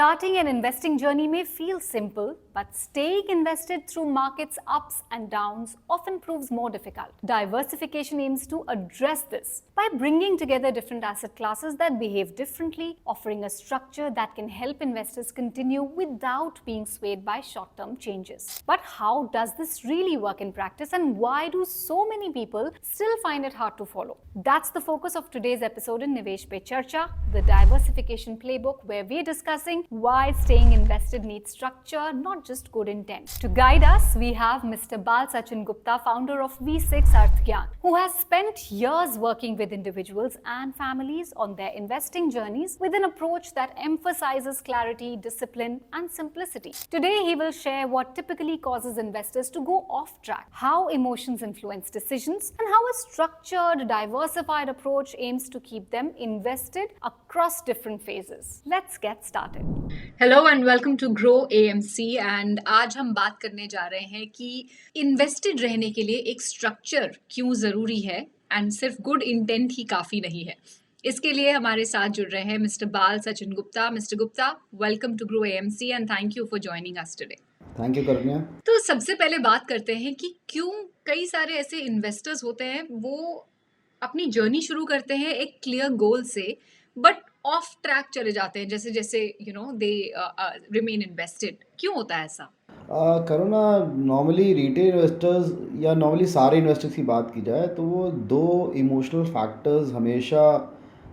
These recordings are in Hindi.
Starting an investing journey may feel simple, but staying invested through markets' ups and downs often proves more difficult. Diversification aims to address this by bringing together different asset classes that behave differently, offering a structure that can help investors continue without being swayed by short-term changes. But how does this really work in practice, and why do so many people still find it hard to follow? That's the focus of today's episode in Nivesh Pe Charcha, the diversification playbook, where we're discussing why staying invested needs structure, not just good intent. To guide us, we have Mr. Bal Sachin Gupta, founder of V6 Arth Gyan, who has spent years working with individuals and families on their investing journeys with an approach that emphasizes clarity, discipline, and simplicity. Today, he will share what typically causes investors to go off track, how emotions influence decisions, and how a structured, diversified approach aims to keep them invested across different phases. Let's get started. Hello and welcome to grow AMC. And आज हम बात करने जा रहे हैं कि इन्वेस्टेड रहने के लिए एक स्ट्रक्चर क्यों ज़रूरी है एंड सिर्फ गुड इंटेंट ही काफ़ी नहीं है। इसके लिए हमारे साथ जुड़ रहे हैं mister Bal Sachin Gupta. Mister Gupta, welcome to grow AMC and thank you for joining us today. Thank you Karunya. तो सबसे पहले बात करते हैं कि क्यों कई सारे ऐसे इन्वेस्टर्स होते हैं, वो अपनी जर्नी शुरू करते हैं एक क्लियर गोल से, बट ऑफ ट्रैक चले जाते हैं जैसे जैसे दे रिमेन इन्वेस्टेड। क्यों होता है ऐसा? करुणा, नॉर्मली रिटेल इन्वेस्टर्स या नॉर्मली सारे इन्वेस्टर्स की बात की जाए तो वो दो इमोशनल फैक्टर्स हमेशा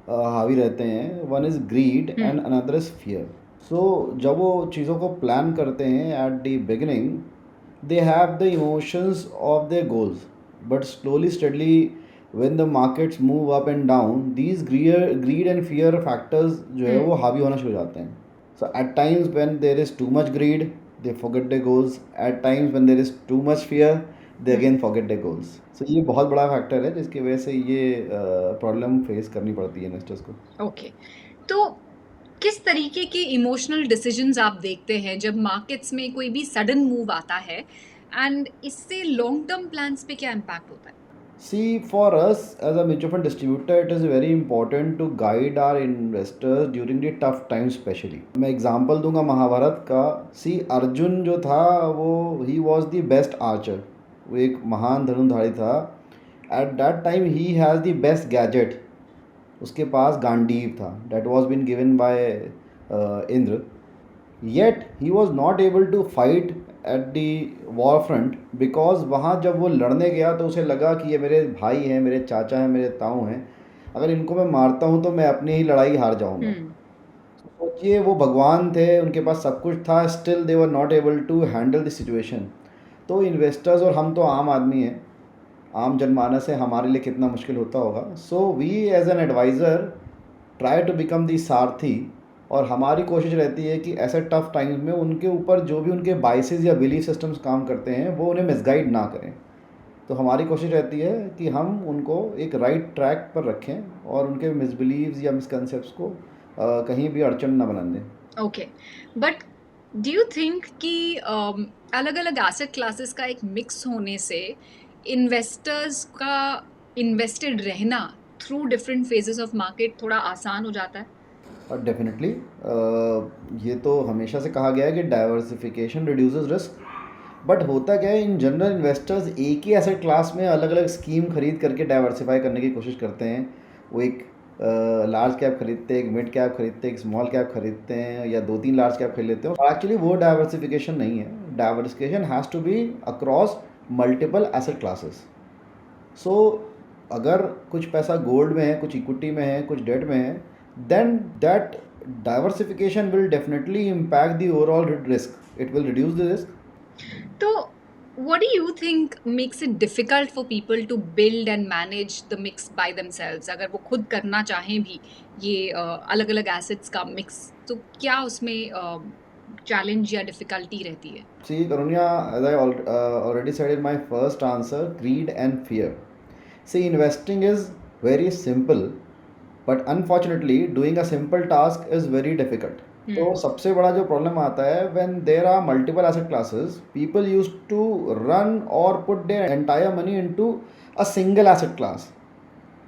हावी रहते हैं। One is greed and another is fear. So जब वो चीज़ों को प्लान करते हैं at the beginning, they have the emotions of their goals, but slowly steadily when the markets move up and down, these greed and fear factors जो है वो हावी होना शुरू हो जाते हैं. So at times when there is too much greed, they forget their goals. At times when there is too much fear, they again forget their goals. So ये बहुत बड़ा फैक्टर है जिसकी वजह से ये प्रॉब्लम फेस करनी पड़ती है इन्वेस्टर्स को. ओके, तो किस तरीके के इमोशनल डिसीजंस आप देखते हैं जब मार्केट्स में कोई भी सडन मूव आता है, एंड इससे लॉन्ग टर्म प्लान्स पे क्या इम्पैक्ट होता है? See, for us as a mutual fund distributor, it is very important to guide our investors during the tough times especially. मैं एग्जांपल दूंगा महाभारत का. See, अर्जुन जो था वो he was the best archer. वो एक महान धनुर्धारी था. At that time he has the best gadget. उसके पास गांडीव था. That was been given by Indra. Yet he was not able to fight at the war front because वहाँ जब वो लड़ने गया तो उसे लगा कि ये मेरे भाई हैं, मेरे चाचा हैं, मेरे ताऊ हैं, अगर इनको मैं मारता हूँ तो मैं अपनी ही लड़ाई हार जाऊँगा. सोचिए, वो भगवान थे, उनके पास सब कुछ था, still they were not able to handle the situation. तो इन्वेस्टर्स और हम तो आम आदमी हैं, आम जनमानस है, हमारे लिए कितना मुश्किल होता होगा. So we as an advisor try to become the sarathi, और हमारी कोशिश रहती है कि ऐसे टफ टाइम्स में उनके ऊपर जो भी उनके बाइसेस या बिलीफ सिस्टम्स काम करते हैं वो उन्हें मिसगाइड ना करें. तो हमारी कोशिश रहती है कि हम उनको एक राइट ट्रैक पर रखें और उनके मिसबिलीव्स या मिसकंसेप्ट्स को कहीं भी अड़चन ना बना दें. Okay, but do you think कि अलग अलग एसेट क्लासेस का एक मिक्स होने से इन्वेस्टर्स का इन्वेस्टेड रहना through different phases of market थोड़ा आसान हो जाता है? डेफिनेटली ये तो हमेशा से कहा गया है कि डाइवर्सिफिकेशन रिड्यूसेस रिस्क. बट होता क्या है, इन जनरल इन्वेस्टर्स एक ही एसेट क्लास में अलग अलग स्कीम खरीद करके डाइवर्सिफाई करने की कोशिश करते हैं. वो एक लार्ज कैप खरीदते हैं, एक मिड कैप खरीदते हैं, एक स्मॉल कैप खरीदते हैं, या 2-3 लार्ज कैप खरीद लेते हैं. और एक्चुअली वो डाइवर्सिफिकेशन नहीं है. Diversification has to be across multiple asset classes. So अगर कुछ पैसा गोल्ड में है, कुछ इक्विटी में है, कुछ डेट में है, then that diversification will definitely impact the overall risk. It will reduce the risk. So what do you think makes it difficult for people to build and manage the mix by themselves? अगर वो खुद करना चाहें भी ये अलग अलग assets का mix, तो क्या उसमें challenge या difficulty रहती है? See, Karunya, as I already said in my first answer, greed and fear. See, investing is very simple, but unfortunately doing a simple task is very difficult. तो सबसे बड़ा जो प्रॉब्लम आता है, when there are multiple asset classes, people use to run और put their entire money into a single asset class,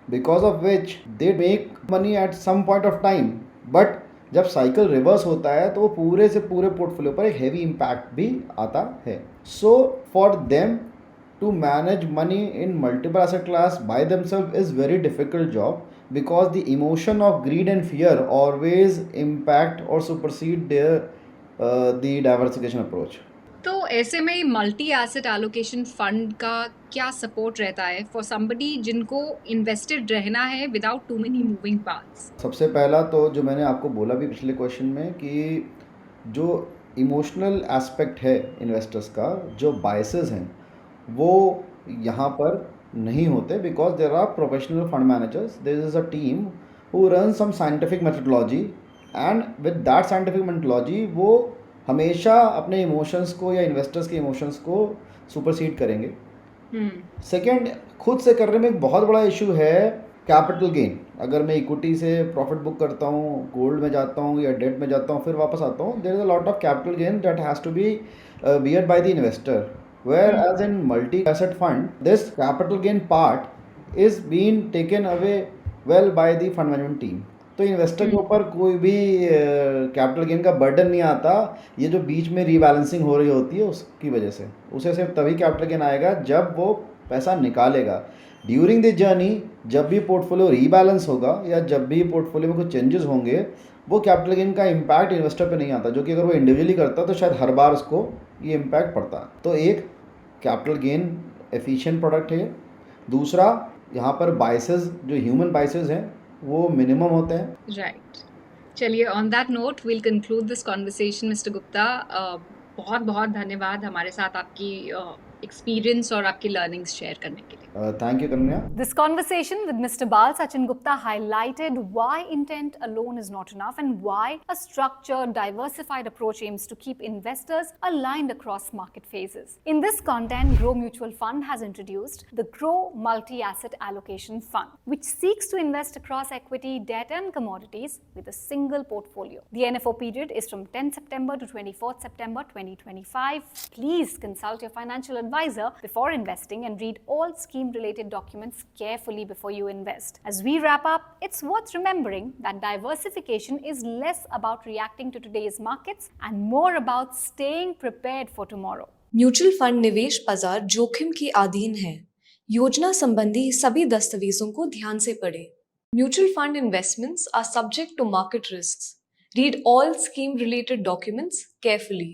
because of which they make money at some point of time, but जब साइकिल रिवर्स होता है तो वो पूरे से पूरे पोर्टफोलियो पर एक हैवी इम्पैक्ट भी आता है. So for them to manage money in multiple asset class by themselves is very difficult job, because the emotion of greed and fear always impact or supersede their the diversification approach. तो ऐसे में मल्टी एसेट एलोकेशन फंड का क्या सपोर्ट रहता है फॉर समबडी जिनको इन्वेस्टेड रहना है without too many moving parts? सबसे पहला तो जो मैंने आपको बोला भी पिछले क्वेश्चन में कि जो इमोशनल एस्पेक्ट है इन्वेस्टर्स का, जो बायसेस हैं वो यहाँ पर नहीं होते, because there are professional fund managers, there is a team who run some scientific methodology, and with that scientific methodology वो हमेशा अपने इमोशंस को या इन्वेस्टर्स के इमोशंस को सुपरसीड करेंगे. सेकेंड, खुद से करने में एक बहुत बड़ा इशू है कैपिटल गेन. अगर मैं इक्विटी से प्रॉफिट बुक करता हूँ, गोल्ड में जाता हूँ या डेट में जाता हूँ, फिर वापस आता हूँ, there is a lot of capital gain that has to be bear by the investor. Whereas in multi-asset fund, this capital gain part is being taken away well by the fund management team. तो इन्वेस्टर के ऊपर कोई भी कैपिटल गेन का बर्डन नहीं आता. ये जो बीच में रीबैलेंसिंग हो रही होती है उसकी वजह से, उसे सिर्फ तभी कैपिटल गेन आएगा जब वो पैसा निकालेगा. ड्यूरिंग द जर्नी जब भी पोर्टफोलियो रीबैलेंस होगा या जब भी पोर्टफोलियो में कुछ चेंजेस होंगे, वो कैपिटल गेन का इम्पैक्ट इन्वेस्टर पे नहीं आता, जो कि अगर वो इंडिविजुअली करता तो शायद हर बार उसको ये इम्पैक्ट पड़ता. तो एक कैपिटल गेन एफिशिएंट प्रोडक्ट है. दूसरा, यहाँ पर बाइसेस जो ह्यूमन बाइसेस हैं वो मिनिमम होते हैं. राइट. चलिए, on that note we'll conclude this conversation. Mister Gupta, बहुत बहुत धन्यवाद हमारे साथ आपकी एक्सपीरियंस और आपकी लर्निंग्स शेयर करने के लिए. थैंक यू कन्या. This conversation with Mr. Bal Sachin Gupta highlighted why intent alone is not enough and why a structured, diversified approach aims to keep investors aligned across market phases. In this content, Grow Mutual Fund has introduced the Grow Multi-Asset Allocation Fund, which seeks to invest across equity, debt and commodities with a single portfolio. The NFO period is from 10 September to 24th September 2025. Please consult your financial advisor before investing and read all scheme-related documents carefully before you invest. As we wrap up, it's worth remembering that diversification is less about reacting to today's markets and more about staying prepared for tomorrow. Mutual fund निवेश बाजार जोखिम की अधीन है. योजना संबंधी सभी दस्तावेजों को ध्यान से पढ़ें. Mutual fund investments are subject to market risks. Read all scheme-related documents carefully.